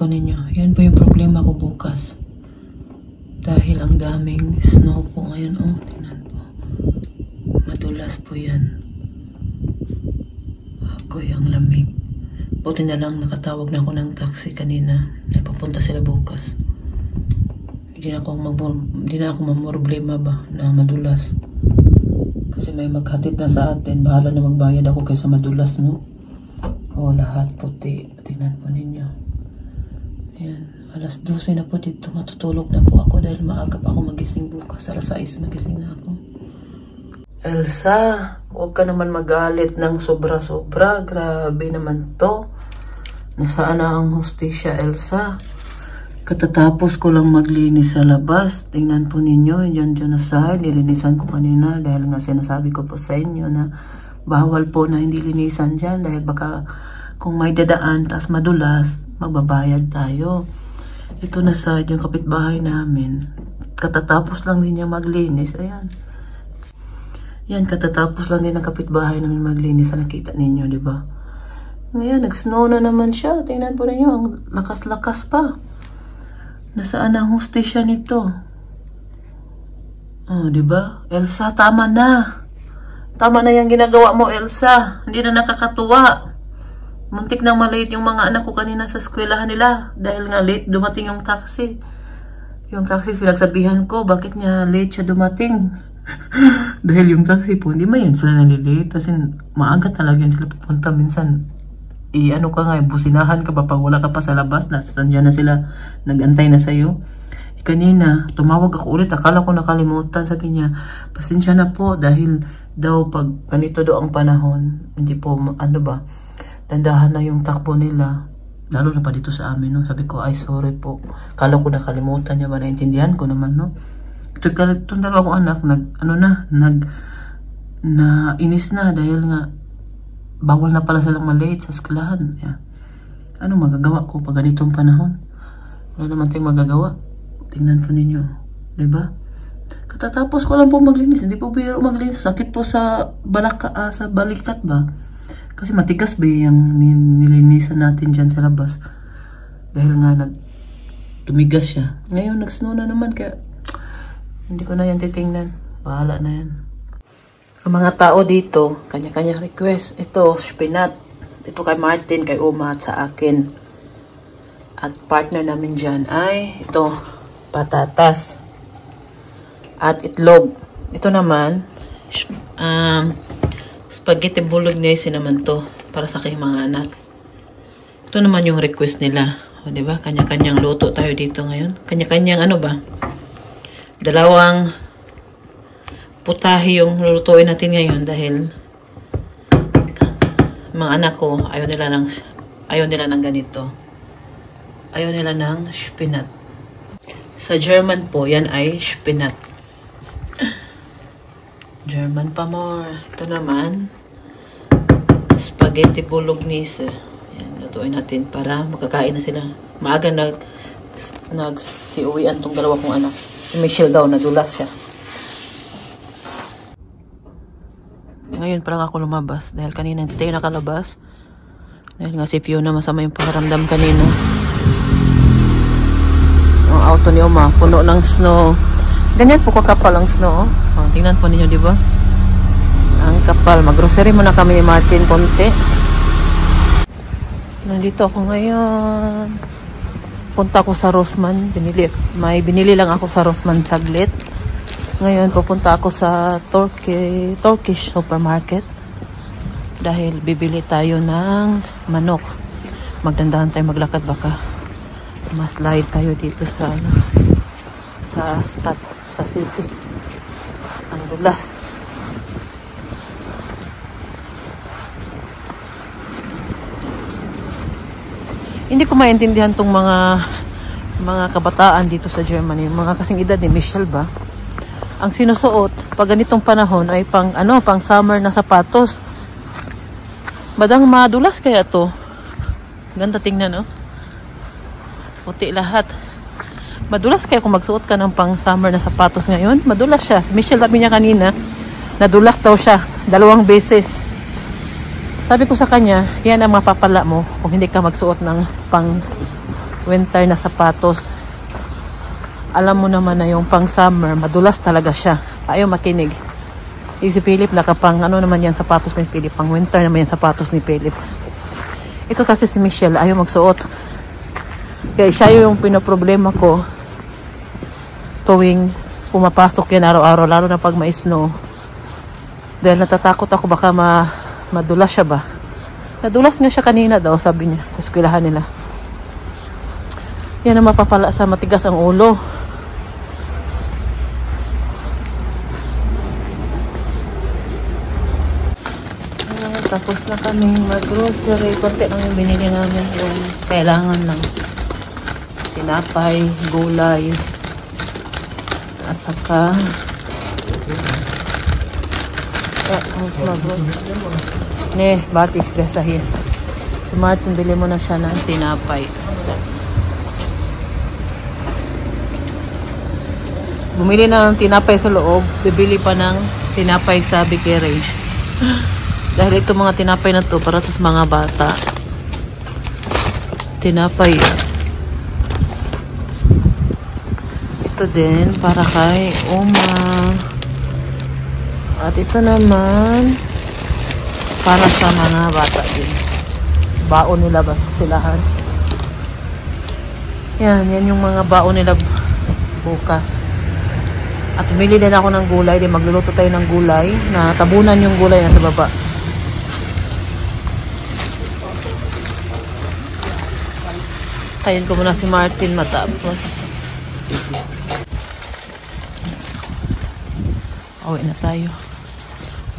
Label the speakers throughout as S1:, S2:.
S1: po ninyo. Yan po yung problema ko bukas. Dahil ang daming snow po ngayon. Oh, tingnan po. Madulas po yan. Ako'y ang lamig. Buti na lang nakatawag na ako ng taxi kanina. Napapunta sila bukas. Hindi na ako mamroblema ba na madulas. Kasi may maghatid na sa atin. Bahala na magbayad ako kaysa madulas, no? Oh, lahat puti. Tingnan po ninyo. Ayan. Alas 12 na po dito. Matutulog na po ako dahil maaga pa ako magising bukas. Alas 6 magising na ako. Elsa, huwag ka naman magalit ng sobra-sobra. Grabe naman to. Nasaan na ang hostisya, Elsa? Katatapos ko lang maglinis sa labas. Tingnan po ninyo. Yan dyan na side. Nilinisan ko kanina dahil nga sinasabi ko po sa inyo na bawal po na hindi linisan dyan dahil baka kung may dadaan tas madulas, magbabayad tayo. Ito na side yung kapitbahay namin. Katatapos lang din niya maglinis. Ayan. Yan, katatapos lang din ang kapitbahay namin maglinis. Nakita ninyo, di ba? Ngayon, nag-snow na naman siya. Tingnan po ninyo, ang lakas-lakas pa. Nasaan ang hostisya nito? Oh, di ba? Elsa, tama na. Tama na yung ginagawa mo, Elsa. Hindi na nakakatuwa. Muntik nang malate yung mga anak ko kanina sa eskwelahan nila. Dahil nga late dumating yung taxi. Yung taxi, pinagsabihan ko, bakit niya late siya dumating? Dahil yung taxi po, hindi man yun sila nalilate. Kasi maaga talaga yun sila pupunta. Minsan, ano ka nga, businahan ka pa pag wala ka pa sa labas. Nandiyan na sila, nag-antay na sa'yo. Kanina, tumawag ako ulit. Akala ko nakalimutan. Sabi niya, pasensya na po dahil daw pag ganito daw ang panahon, hindi po, ano ba, tandahan na yung takbo nila. Lalo na pa dito sa amin, no? Sabi ko, ay sorry po. Akala ko nakalimutan niya ba, naintindihan ko naman, no? Itong dalawa kong anak, inis na dahil nga, bawal na pala silang malate sa eskwelahan. Yeah. Ano magagawa ko pag ganitong panahon? Wala naman tayong magagawa. Tingnan po ninyo. Diba? Katatapos ko lang po maglinis. Hindi po biro maglinis. Sakit po sa sa balikat ba? Kasi matigas ba yung nilinisan natin dyan sa labas. Dahil nga tumigas siya. Ngayon nag-snow na naman kaya hindi ko na yan titingnan. Bahala na yan. Ang mga tao dito, kanya-kanya request. Ito, spinat. Ito kay Martin, kay Uma, at sa akin. At partner namin dyan ay ito, patatas. At itlog. Ito naman, spaghetti bolognese naman to. Para sa aking mga anak. Ito naman yung request nila. O, diba? Kanya-kanyang luto tayo dito ngayon. Kanya-kanyang ano ba? Dalawang putahe yung lulutuin natin ngayon dahil mga anak ko ayaw nila ng ganito. Ayaw nila ng spinat. Sa German po, yan ay spinat. German pa more. Ito naman, spaghetti bolognese. Yan, lutuin natin para makakain na sila. Maaga nag-siuwian tong dalawa kong anak. Si Michelle daw, nadulas siya. Ngayon pa lang ako lumabas. Dahil kanina hindi tayo nakalabas. Dahil nga si Fiona masama yung pakiramdam kanina. Ang auto ni Oma, puno ng snow. Ganyan po kakapal ang snow. Oh, tingnan po ninyo, di ba? Ang kapal. Mag-grocery muna kami ni Martin konti. Nandito ako ngayon. Punta ako sa Rossmann. May binili lang ako sa Rossmann saglit. Ngayon, pupunta ako sa Turkish supermarket. Dahil bibili tayo ng manok. Magdandahan tayo maglakad baka ma-slide tayo dito sa city. Ang dulas. Hindi ko maintindihan tong mga kabataan dito sa Germany, mga kasing edad ni Michelle ba? Ang sinusuot pag ganitong panahon ay pang summer na sapatos. Badang madulas kaya to. Ganda tingnan, no? Puti lahat. Madulas kaya kung magsuot ka ng pang summer na sapatos ngayon. Madulas siya. Si Michelle sabi niya kanina, nadulas daw siya 2 beses. Sabi ko sa kanya, yan ang mapapala mo kung hindi ka magsuot ng pang winter na sapatos. Alam mo naman na yung pang summer, madulas talaga siya. Ayaw makinig. Si Philip nakapang ano naman yan sapatos ni Philip. Pang winter naman yan sapatos ni Philip. Ito kasi si Michelle, ayaw magsuot. Kaya siya yung pinoproblema ko tuwing pumapasok yan araw-araw, lalo na pag may-snow. Dahil natatakot ako baka madulas siya ba. Nadulas nga siya kanina daw, sabi niya, sa eskwelahan nila. Yan ang mapapala sa matigas ang ulo. Tapos na kaming mag-grocery. Konti lang yung binili namin. Yung kailangan lang. Tinapay, gulay. At saka tapos ne, batis besahin. Si Martin, bili mo na siya ng tinapay. Bumili na ng tinapay sa loob. Bibili pa ng tinapay sa bakery. Dahil ito mga tinapay na to para sa mga bata. Tinapay yan. Ito din para kay Uma. At ito naman para sa mga bata din. Baon nila ba silahan? Yan yung mga baon nila bukas. At umili din ako ng gulay. Di magluluto tayo ng gulay. Na tabunan yung gulay na sa baba. Kain ko muna si Martin matapos. Uwi na tayo.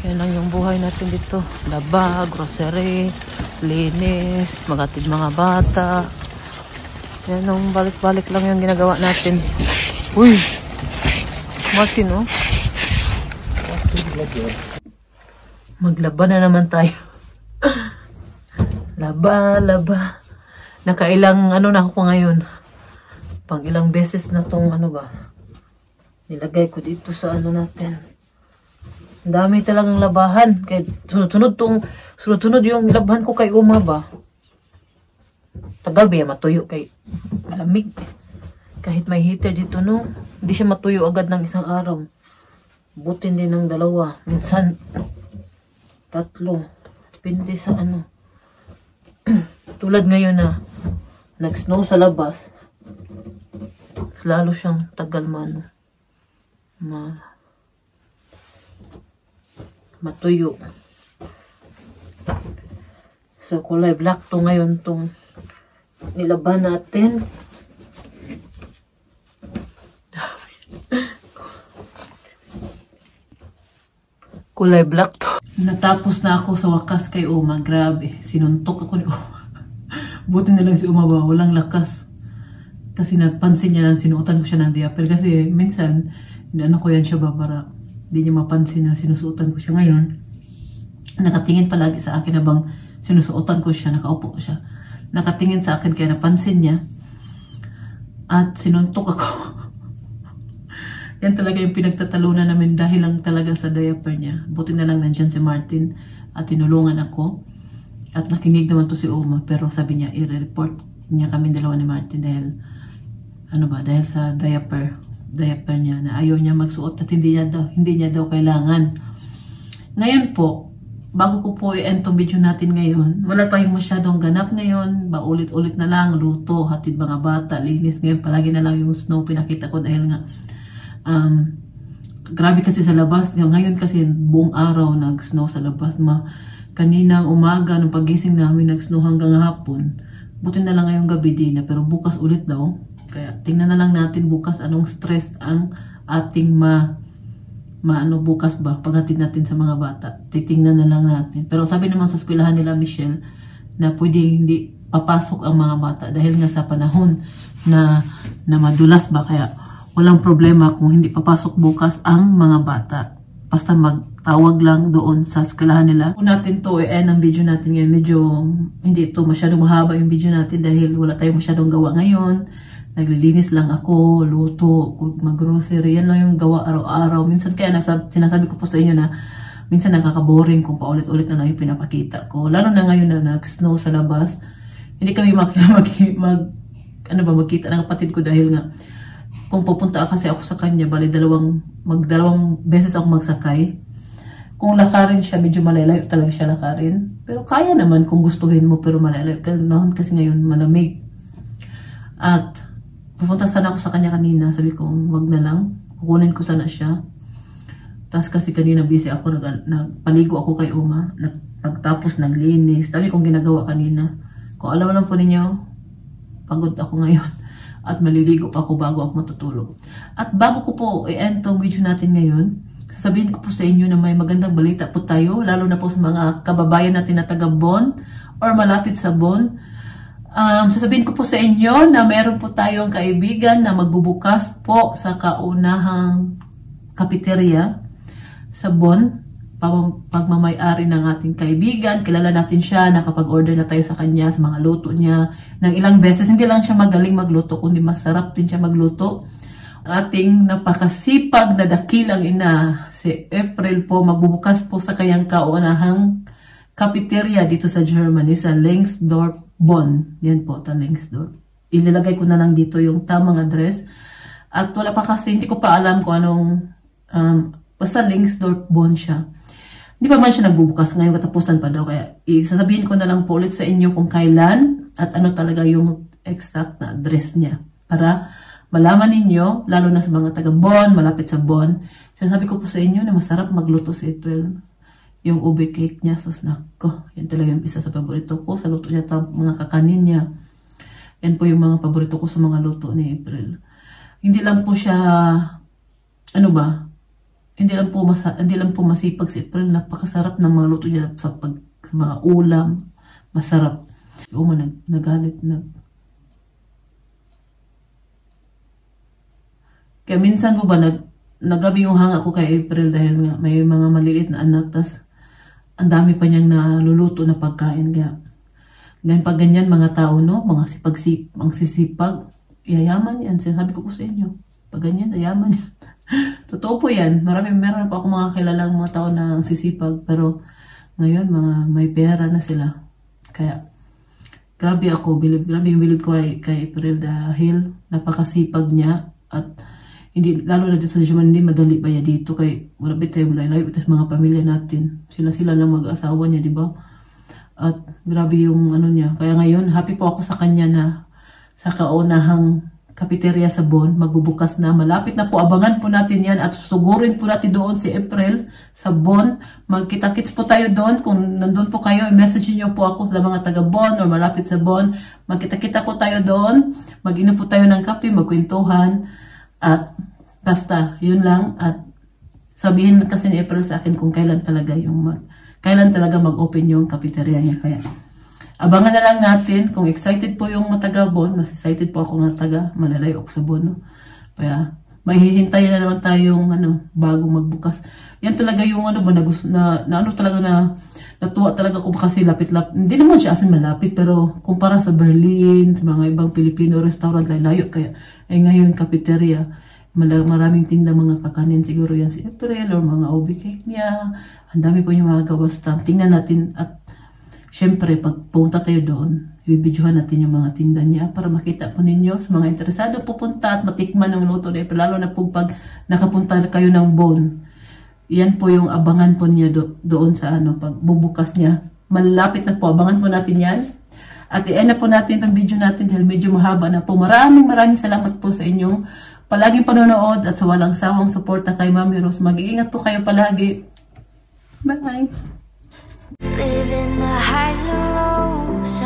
S1: Yan lang yung buhay natin dito. Laba, grocery, linis, magatid mga bata. Yan yung balik-balik lang yung ginagawa natin. Uy! Martin, oh. Maglaba na naman tayo. Laba. Nakailang ano na ako ngayon. Pang ilang beses na tong ano ba. Nilagay ko dito sa ano natin. Ang dami talagang labahan. Kaya sunod-sunod yung nilabahan ko kay Uma ba. Tagal ba matuyo kay malamig. Kahit may heater dito no. Hindi siya matuyo agad ng isang araw. Butin din ng 2. Minsan 3. Depende sa ano. Tulad ngayon na nag-snow sa labas, lalo siyang tagal matuyo. So kulay black to ngayon tong nilaban natin. Kulay black to. Natapos na ako sa wakas kay Uma. Grabe. Sinuntok ako ni Uma. Buti na lang si Uma ba. Walang lakas. Kasi napansin niya lang sinuotan ko siya ng diaper. Kasi minsan, ano ko yan siya ba para hindi niya mapansin na sinusuotan ko siya ngayon. Nakatingin palagi sa akin habang sinusuotan ko siya. Nakaupo siya. Nakatingin sa akin kaya napansin niya. At sinuntok ako. Yan talaga yung pinagtatalunan namin dahil lang talaga sa diaper niya. Buti na lang nandyan si Martin at tinulungan ako. At nakinig naman to si Uma. Pero sabi niya, i-report niya kami dalawa ni Martin dahil dahil sa diaper niya na ayaw niya magsuot at hindi niya daw kailangan. Ngayon po, bago ko po i-end tong video natin ngayon, wala tayong masyadong ganap ngayon. Ulit-ulit na lang, luto, hatid mga bata, linis. Ngayon palagi na lang yung snow pinakita ko dahil nga grabe kasi sa labas. Ngayon kasi buong araw nag-snow sa labas. Kaninang umaga, nung pagising namin, nag-snow hanggang hapon. Buti na lang ngayong gabi din na, pero bukas ulit daw. Kaya tingnan na lang natin bukas anong stress ang ating bukas ba, paghatid natin sa mga bata. Titingnan na lang natin. Pero sabi naman sa eskwelahan nila, Michelle, na pwede hindi papasok ang mga bata dahil nga sa panahon na madulas ba, kaya walang problema kung hindi papasok bukas ang mga bata. Basta magtawag lang doon sa eskwelahan nila. Kung natin to i-end ang video natin ngayon, medyo hindi ito masyadong mahaba yung video natin dahil wala tayong masyadong gawa ngayon. Naglilinis lang ako, luto, mag-grocery. Yan lang yung gawa araw-araw. Minsan kaya sinasabi ko po sa inyo na minsan nakaka-boring kung paulit-ulit na lang yung pinapakita ko. Lalo na ngayon na nag-snow sa labas. Hindi kami ano ba, magkita ng kapatid ko dahil nga, kung pupunta kasi ako sa kanya, bali dalawang beses ako magsakay. Kung lakarin siya, medyo malalayo talaga siya lakarin. Pero kaya naman kung gustuhin mo, pero malalayo. Kasi ngayon, malamig. At pupunta sana ako sa kanya kanina. Sabi ko, wag na lang. Kukunin ko sana siya. Tapos kasi kanina busy ako, nagpaligo ako kay Uma. Tapos naglinis. Dami kong ginagawa kanina. Kung alam lang po ninyo, pagod ako ngayon. At maliligo pa ako bago ako matutulog. At bago ko po i-end tong video natin ngayon, sasabihin ko po sa inyo na may magandang balita po tayo, lalo na po sa mga kababayan natin na taga Bon or malapit sa Bon. Sasabihin ko po sa inyo na meron po tayong kaibigan na magbubukas po sa kaunahang cafeteria sa Bon. Pagmamay-ari ng ating kaibigan, kilala natin siya, nakapag-order na tayo sa kanya, sa mga luto niya ng ilang beses. Hindi lang siya magaling magluto, kundi masarap din siya magluto. Ating napakasipag na dakilang ina, si April po, magbubukas po sa kanyang kaunahang cafeteria dito sa Germany, sa Lengsdorf, Bonn. Yan po, ta Lengsdorf. Ilalagay ko na lang dito yung tamang address. At wala pa kasi, hindi ko pa alam kung anong, basta Lengsdorf, Bonn siya. Hindi pa man siya nagbubukas ngayon, katapusan pa daw. Kaya isasabihin ko na lang po ulit sa inyo kung kailan at ano talaga yung exact na address niya. Para malaman ninyo, lalo na sa mga taga Bon, malapit sa Bon. Sinasabi ko po sa inyo na masarap magluto si April. Yung ube cake niya, so snack ko. Yan talaga yung isa sa paborito ko. Sa luto niya, mga kakanin niya. Yan po yung mga paborito ko sa mga luto ni April. Hindi lang po siya, ano ba, hindi lang po masipag si April. Napakasarap ng mga luto niya sa mga ulam. Masarap. Uma nagalit. Kaya minsan po ba, nagabi yung hanga ko kay April dahil nga may mga maliliit na anak. Tas ang dami pa niyang naluluto na pagkain. Kaya ganyan pag ganyan mga tao, no? Mga sisipag. Yayaman yan. Sinasabi ko po sa inyo. Pag ganyan, yayaman yan. Totoo po yan. Meron pa ako mga kilalang mga tao na sisipag. Pero ngayon, may pera na sila. Kaya, grabe ako. Grabe yung bilib ko kay April dahil napakasipag niya. At hindi, lalo na dito sa Germany, hindi madali pa yan dito. Kaya wala ba tayo malayo ito sa mga pamilya natin. Sila lang mag-asawa niya, di ba? At grabe yung ano niya. Kaya ngayon, happy po ako sa kanya na sa kaunahang cafeteria sa Bon, magbubukas na. Malapit na po, abangan po natin yan at susugurin po natin doon si April sa Bon. Magkita-kits po tayo doon. Kung nandun po kayo, i-message niyo po ako sa mga taga Bon o malapit sa Bon. Magkita-kita po tayo doon. Mag-inom po tayo ng kape, magkwentuhan. At basta, yun lang. At sabihin kasi ni April sa akin kung kailan talaga mag-open yung cafeteria niya. Kaya abangan na lang natin kung excited po yung taga Bon. Mas excited po ako ng taga Manalayo sa Bon. No? Kaya mahihintayin na naman tayong bagong magbukas. Yan talaga yung natuwa talaga ko kasi lapit-lapit. Hindi naman siya asin malapit pero kumpara sa Berlin, sa mga ibang Filipino restaurant layo. Kaya ngayon cafeteria. Maraming tinda mga kakanin siguro yan si April or mga ube cake niya. Ang dami po yung mga gawas. Tingnan natin at syempre, pag punta tayo doon, ibibidyohan natin yung mga tinda niya para makita po ninyo sa mga interesado pupunta at matikman ng luto ni April. Lalo na po pag nakapunta kayo ng Bon. Yan po yung abangan po niya doon sa pagbubukas niya. Malapit na po, abangan po natin yan. At i-end na po natin itong video natin dahil medyo mahaba na po. Maraming salamat po sa inyong palaging panonood at sa walang sawang suporta kay Mami Rose. Mag-iingat po kayo palagi. Bye-bye!
S2: Living the highs and lows.